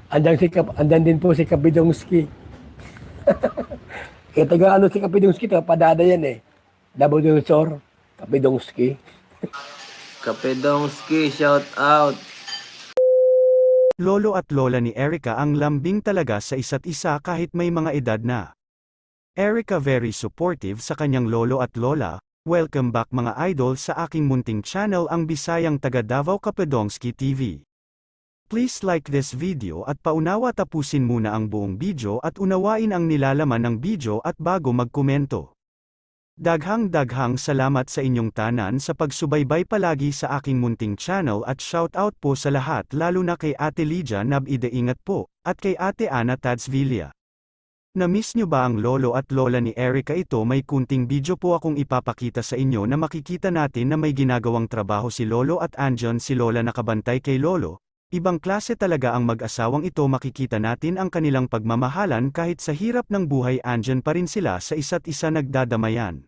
Andan din po si Kapidongski. Kaya taga ano si Kapidongski, taga Padada yan eh. Nabudulusor, Kapidongski. Kapedongski, shout out. Lolo at lola ni Erica ang lambing talaga sa isa't isa kahit may mga edad na. Erica very supportive sa kanyang lolo at lola. Welcome back mga idol sa aking munting channel ang Bisayang Taga Davao Kapedongski TV. Please like this video at paunawa tapusin muna ang buong video at unawain ang nilalaman ng video at bago magkomento. Daghang salamat sa inyong tanan sa pagsubaybay palagi sa aking munting channel at shoutout po sa lahat lalo na kay Ate Lydia Nabide ingat po, at kay Ate Ana Tadsvilla. Na-miss nyo ba ang lolo at lola ni Erica? Ito may kunting video po akong ipapakita sa inyo na makikita natin na may ginagawang trabaho si lolo at andyan si lola nakabantay kay lolo. Ibang klase talaga ang mag-asawang ito, makikita natin ang kanilang pagmamahalan kahit sa hirap ng buhay andyan pa rin sila sa isa't isa nagdadamayan.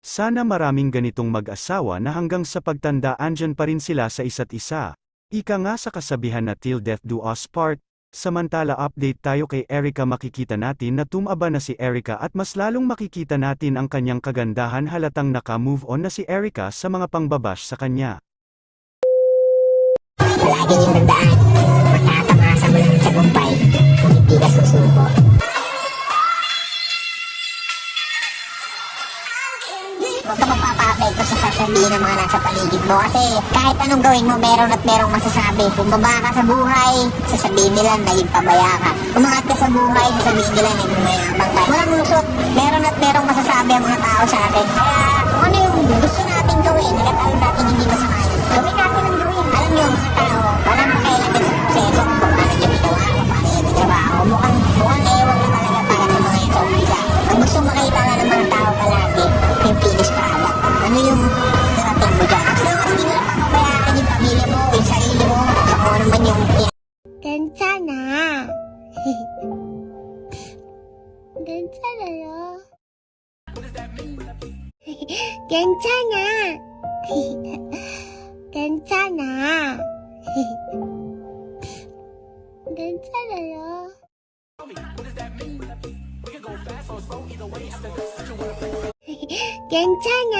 Sana maraming ganitong mag-asawa na hanggang sa pagtanda andyan pa rin sila sa isa't isa. Ika nga sa kasabihan na till death do us part. Samantala update tayo kay Erica, makikita natin na tumaba na si Erica at mas lalong makikita natin ang kanyang kagandahan, halatang naka-move on na si Erica sa mga pangbabash sa kanya. Lagi niyong tandaan, matatamasa mo lang sa tagumpay kung hindi ka susuko. Huwag ka magpapa-apekto sa sasabihin ng mga nasa paligid mo kasi kahit anong gawin mo, meron at merong masasabi. Kung baba ka sa buhay, sasabihin nila naging pabaya ka. Umangat ka sa buhay, sasabihin nila naging mayabang ka. Walang lusot, meron at merong masasabi ang mga tao sa atin. Kaya kung ano yung gusto natin gawin, hanggat alam natin hindi masama yun, gawin natin ang gawin. Alam niyo mga tao, walang pakialam din sa proseso kung paano niya ginawa, kung paano niya ginawa. Mukhang ewan na talaga para sa mga yun sa umpisa. Ang gusto makita na ng mga tao palagi, yung finish product. Ano yung narating mo dyan? As long as di mo na papabayaan yung pamilya mo, yung sarili mo, sa kung ano man yung 괜찮아. 괜찮아요. 괜찮아. 괜찮아. 괜찮아요. 괜찮아.